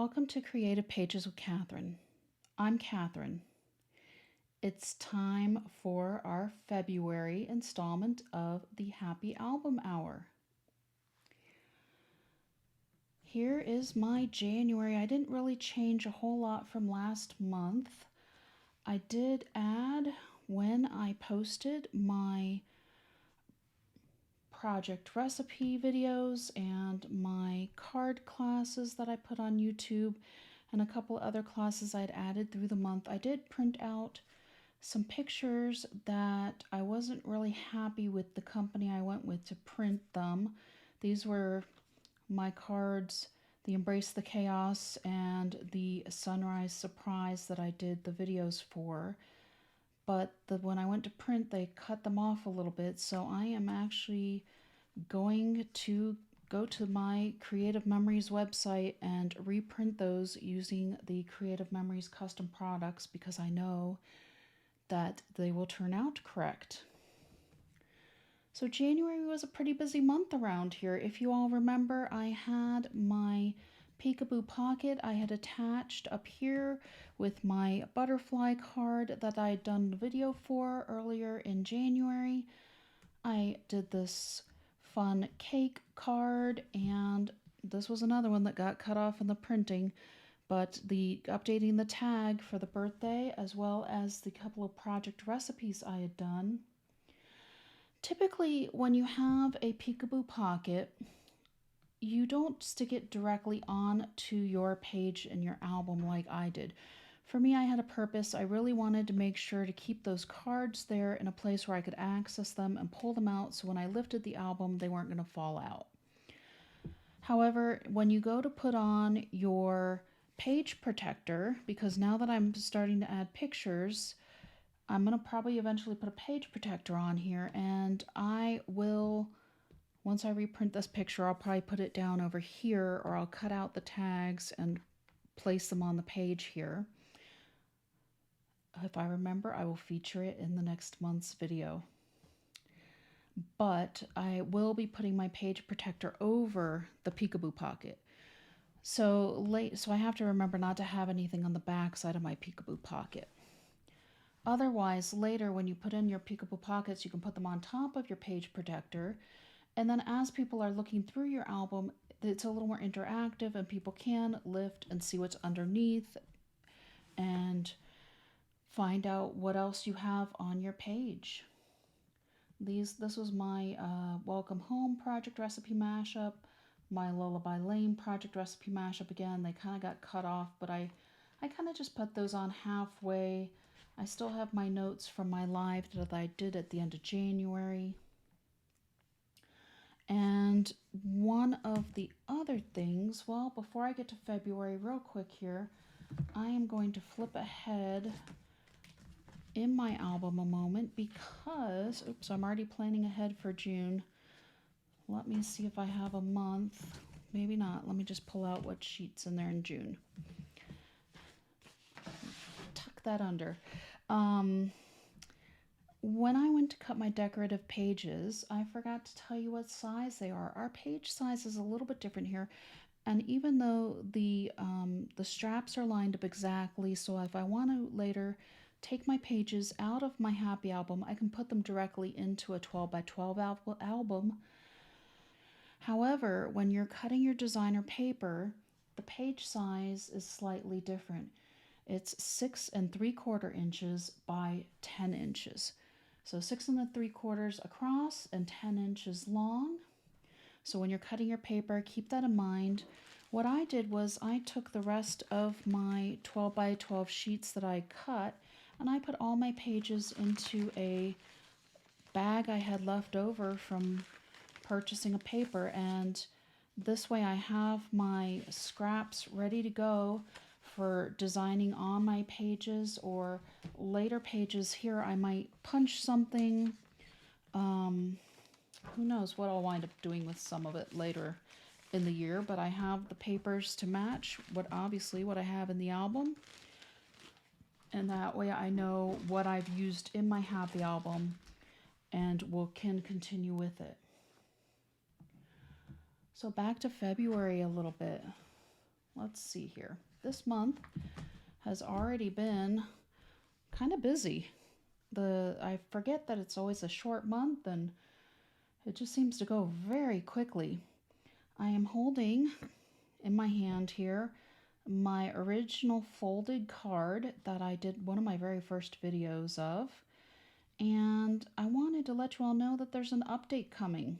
Welcome to Creative Pages with Catherine. I'm Catherine. It's time for our February installment of the Happy Album Hour. Here is my January. I didn't really change a whole lot from last month. I did add, when I posted my project recipe videos and my card classes that I put on YouTube, and a couple other classes I'd added through the month, I did print out some pictures that I wasn't really happy with the company I went with to print them. These were my cards, the Embrace the Chaos and the Sunrise Surprise that I did the videos for. But when I went to print, they cut them off a little bit, so I am actually going to go to my Creative Memories website and reprint those using the Creative Memories custom products because I know that they will turn out correct. So January was a pretty busy month around here. If you all remember, I had my Peekaboo Pocket I had attached up here with my butterfly card that I had done the video for earlier in January. I did this fun cake card, and this was another one that got cut off in the printing, but the updating the tag for the birthday as well as the couple of project recipes I had done. Typically when you have a Peekaboo Pocket, you don't stick it directly on to your page in your album like I did. For me, I had a purpose. I really wanted to make sure to keep those cards there in a place where I could access them and pull them out so when I lifted the album, they weren't going to fall out. However, when you go to put on your page protector, because now that I'm starting to add pictures, I'm going to probably eventually put a page protector on here, and I will, once I reprint this picture, I'll probably put it down over here, or I'll cut out the tags and place them on the page here. If I remember, I will feature it in the next month's video. But I will be putting my page protector over the Peekaboo Pocket. So I have to remember not to have anything on the back side of my Peekaboo Pocket. Otherwise, later when you put in your Peekaboo Pockets, you can put them on top of your page protector. And then as people are looking through your album, it's a little more interactive and people can lift and see what's underneath and find out what else you have on your page. This was my Welcome Home project recipe mashup, my Lullaby Lane project recipe mashup again. They kind of got cut off, but I kind of just put those on halfway. I still have my notes from my live that I did at the end of January. And one of the other things, well, before I get to February real quick here, I am going to flip ahead in my album a moment because, oops, I'm already planning ahead for June. Let me see if I have a month. Maybe not. Let me just pull out what sheet's in there in June. Tuck that under. When I went to cut my decorative pages, I forgot to tell you what size they are. Our page size is a little bit different here. And even though the straps are lined up exactly, so if I want to later take my pages out of my Happy Album, I can put them directly into a 12 by 12 album. However, when you're cutting your designer paper, the page size is slightly different. It's 6 3/4 inches by 10 inches. So 6 3/4 across and 10 inches long. So when you're cutting your paper, keep that in mind. What I did was I took the rest of my 12 by 12 sheets that I cut and I put all my pages into a bag I had left over from purchasing a paper, and this way I have my scraps ready to go for designing on my pages or later pages. Here I might punch something. Who knows what I'll wind up doing with some of it later in the year, but I have the papers to match what I have in the album, and that way I know what I've used in my Happy Album and can continue with it. So back to February a little bit. let's see here. This month has already been kind of busy. I forget that it's always a short month, and it just seems to go very quickly. I am holding in my hand here my original folded card that I did one of my very first videos of. And I wanted to let you all know that there's an update coming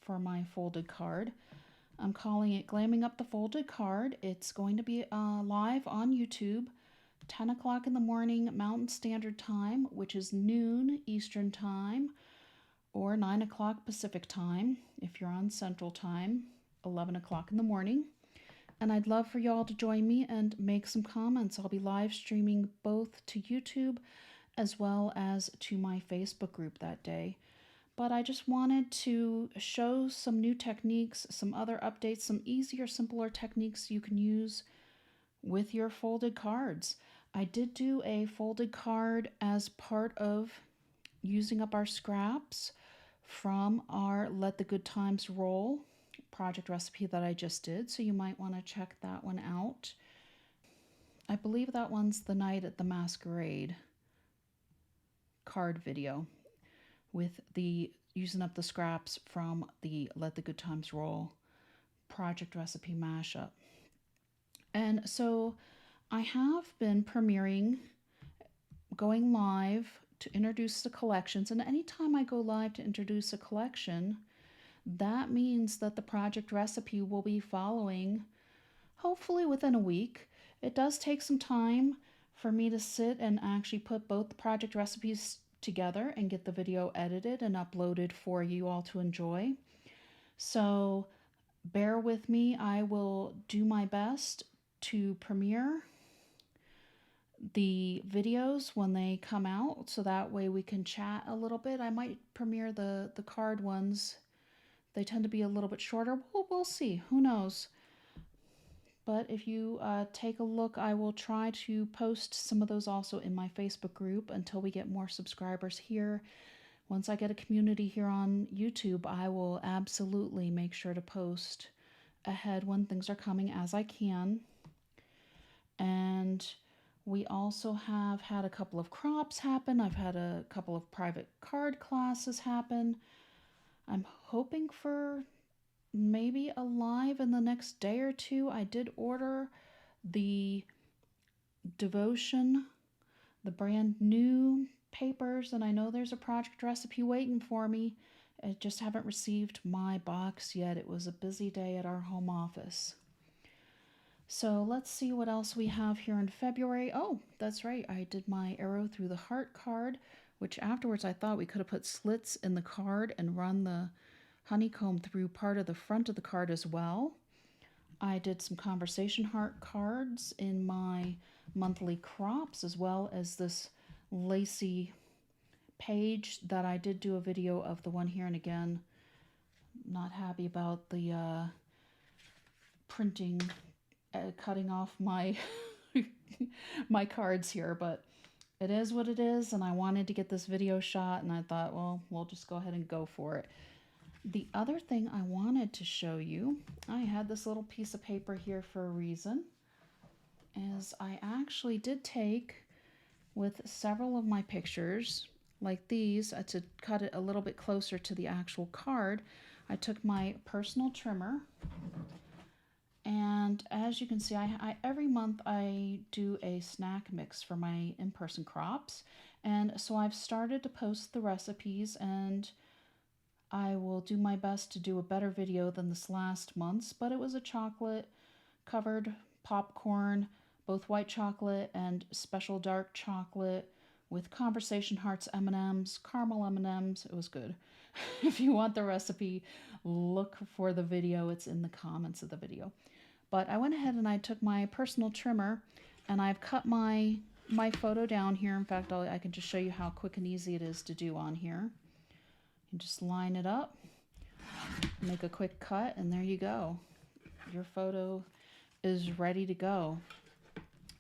for my folded card. I'm calling it Glamming Up the Folded Card. It's going to be live on YouTube, 10 o'clock in the morning Mountain Standard Time, which is noon Eastern Time, or 9 o'clock Pacific Time if you're on Central Time, 11 o'clock in the morning. And I'd love for y'all to join me and make some comments. I'll be live streaming both to YouTube as well as to my Facebook group that day. But I just wanted to show some new techniques, some other updates, some easier, simpler techniques you can use with your folded cards. I did do a folded card as part of using up our scraps from our Let the Good Times Roll project recipe that I just did, so you might want to check that one out. I believe that one's the Night at the Masquerade card video with the using up the scraps from the Let the Good Times Roll project recipe mashup. And so I have been premiering, going live to introduce the collections, and anytime I go live to introduce a collection, that means that the project recipe will be following hopefully within a week. It does take some time for me to sit and actually put both the project recipes together and get the video edited and uploaded for you all to enjoy. So bear with me. I will do my best to premiere the videos when they come out, so that way we can chat a little bit. I might premiere the card ones. They tend to be a little bit shorter. We'll see. Who knows? But if you take a look, I will try to post some of those also in my Facebook group until we get more subscribers here. Once I get a community here on YouTube, I will absolutely make sure to post ahead when things are coming as I can. And we also have had a couple of crops happen. I've had a couple of private card classes happen. I'm hoping for maybe a live in the next day or two. I did order the devotion, the brand new papers, and I know there's a project recipe waiting for me. I just haven't received my box yet. It was a busy day at our home office. So let's see what else we have here in February. Oh, that's right. I did my Arrow Through the Heart card, which afterwards I thought we could have put slits in the card and run the honeycomb through part of the front of the card as well. I did some conversation heart cards in my monthly crops, as well as this lacy page that I did do a video of the one here. And again, not happy about the printing, cutting off my my cards here, but it is what it is, and I wanted to get this video shot, and I thought, well, we'll just go ahead and go for it. The other thing I wanted to show you, I had this little piece of paper here for a reason, is I actually did take with several of my pictures, like these, to cut it a little bit closer to the actual card. I took my personal trimmer, and as you can see, I every month I do a snack mix for my in-person crops, and so I've started to post the recipes, and I will do my best to do a better video than this last month's, but it was a chocolate covered popcorn, both white chocolate and special dark chocolate with conversation hearts M&Ms, caramel M&Ms. It was good. If you want the recipe, look for the video. It's in the comments of the video. But I went ahead and I took my personal trimmer and I've cut my photo down here. In fact, I can just show you how quick and easy it is to do on here. You just line it up, make a quick cut, and there you go. Your photo is ready to go.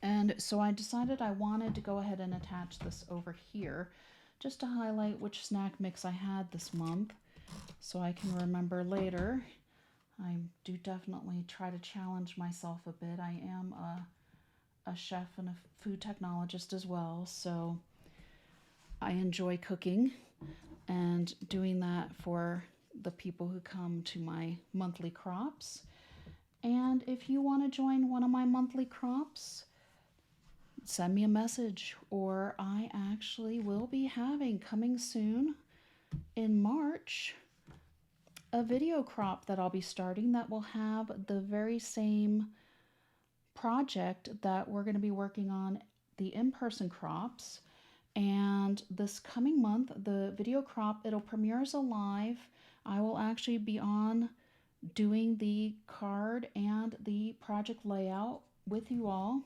And so I decided I wanted to go ahead and attach this over here just to highlight which snack mix I had this month so I can remember later. I do definitely try to challenge myself a bit. I am a chef and a food technologist as well, so I enjoy cooking and doing that for the people who come to my monthly crops. And if you want to join one of my monthly crops, send me a message, or I actually will be having coming soon in March a video crop that I'll be starting that will have the very same project that we're going to be working on, the in-person crops. And this coming month, the video crop, it'll premiere as a live. I will actually be on doing the card and the project layout with you all.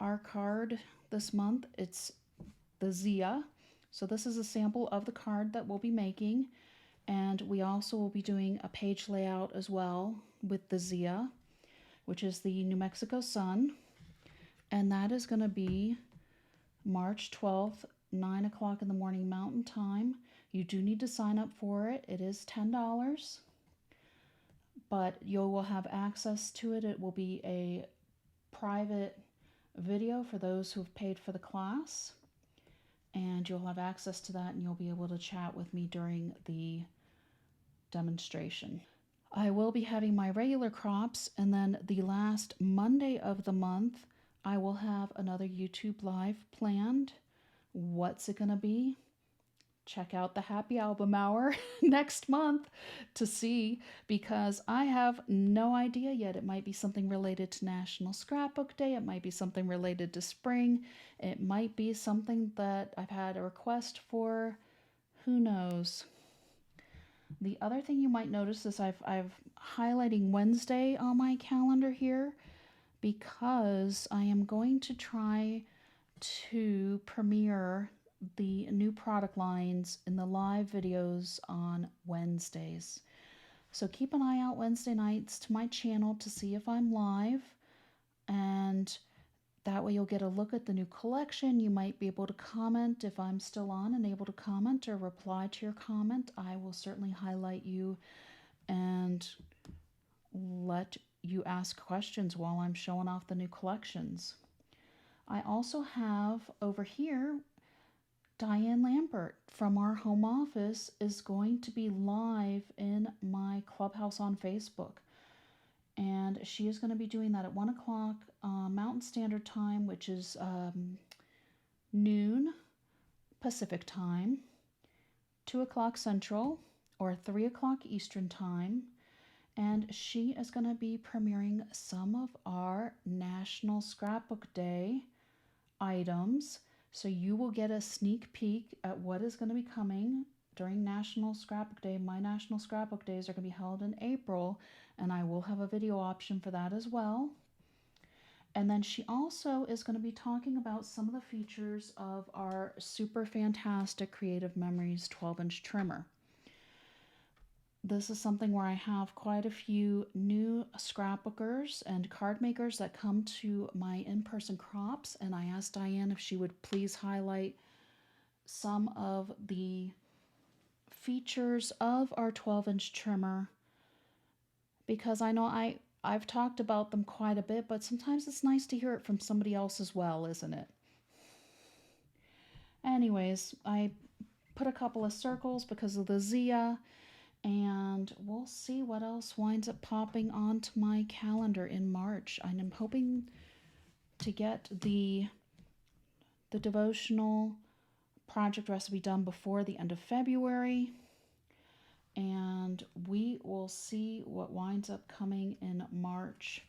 Our card this month, it's the Zia. So this is a sample of the card that we'll be making. And we also will be doing a page layout as well with the Zia, which is the New Mexico sun. And that is going to be March 12th, 9 o'clock in the morning Mountain Time. You do need to sign up for it. It is $10, but you will have access to it. It will be a private video for those who have paid for the class, and you'll have access to that, and you'll be able to chat with me during the demonstration. I will be having my regular crops, and then the last Monday of the month, I will have another YouTube live planned. What's it going to be? Check out the Happy Album Hour next month to see, because I have no idea yet. It might be something related to National Scrapbook Day. It might be something related to spring. It might be something that I've had a request for. Who knows? The other thing you might notice is I've highlighting Wednesday on my calendar here, because I am going to try to premiere the new product lines in the live videos on Wednesdays. So keep an eye out Wednesday nights to my channel to see if I'm live, and that way you'll get a look at the new collection. You might be able to comment if I'm still on and able to comment or reply to your comment. I will certainly highlight you and let you ask questions while I'm showing off the new collections. I also have over here Diane Lambert from our home office is going to be live in my clubhouse on Facebook. And she is going to be doing that at 1 o'clock Mountain Standard Time, which is noon Pacific Time, 2 o'clock Central, or 3 o'clock Eastern Time. And she is going to be premiering some of our National Scrapbook Day items. So you will get a sneak peek at what is going to be coming during National Scrapbook Day. My National Scrapbook Days are going to be held in April, and I will have a video option for that as well. And then she also is going to be talking about some of the features of our super fantastic Creative Memories 12-inch trimmer. This is something where I have quite a few new scrapbookers and card makers that come to my in-person crops, and I asked Diane if she would please highlight some of the features of our 12-inch trimmer, because I know I've talked about them quite a bit, but sometimes it's nice to hear it from somebody else as well, isn't it? Anyways, I put a couple of circles because of the Zia, and we'll see what else winds up popping onto my calendar in March. I'm hoping to get the devotional project recipe done before the end of February, and we will see what winds up coming in March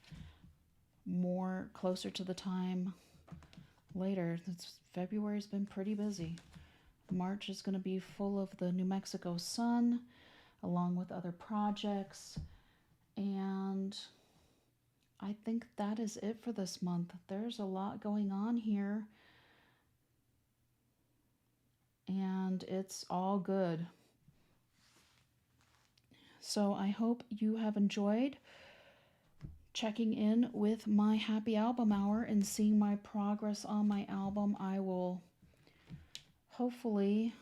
more closer to the time later. February's been pretty busy. March is going to be full of the New Mexico sun, along with other projects, and I think that is it for this month. There's a lot going on here, and it's all good. So I hope you have enjoyed checking in with my Happy Album Hour and seeing my progress on my album. I will hopefully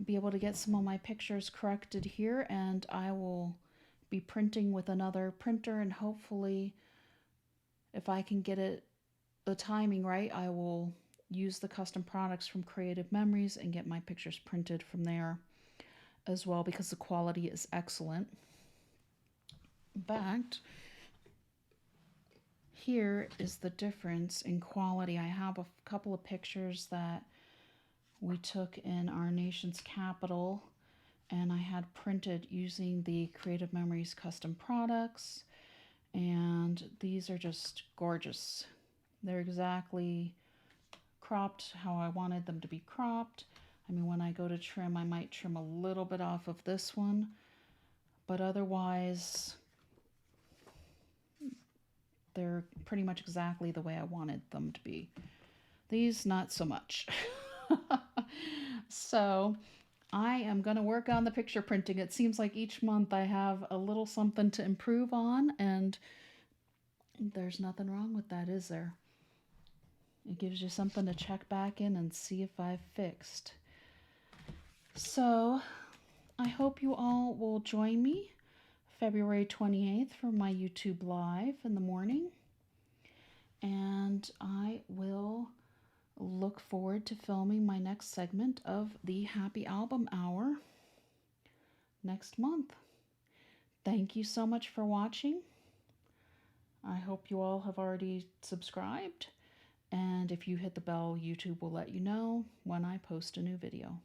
be able to get some of my pictures corrected here, and I will be printing with another printer, and hopefully if I can get the timing right, I will use the custom products from Creative Memories and get my pictures printed from there as well, because the quality is excellent. In fact, here is the difference in quality. I have a couple of pictures that we took in our nation's capital, and I had printed using the Creative Memories custom products, and these are just gorgeous. They're exactly cropped how I wanted them to be cropped. I mean, when I go to trim, I might trim a little bit off of this one, but otherwise they're pretty much exactly the way I wanted them to be. These, not so much. So I am going to work on the picture printing. It seems like each month I have a little something to improve on, and there's nothing wrong with that, is there? It gives you something to check back in and see if I've fixed. So I hope you all will join me February 28th for my YouTube Live in the morning. And I will look forward to filming my next segment of the Happy Album Hour next month. Thank you so much for watching. I hope you all have already subscribed. And if you hit the bell, YouTube will let you know when I post a new video.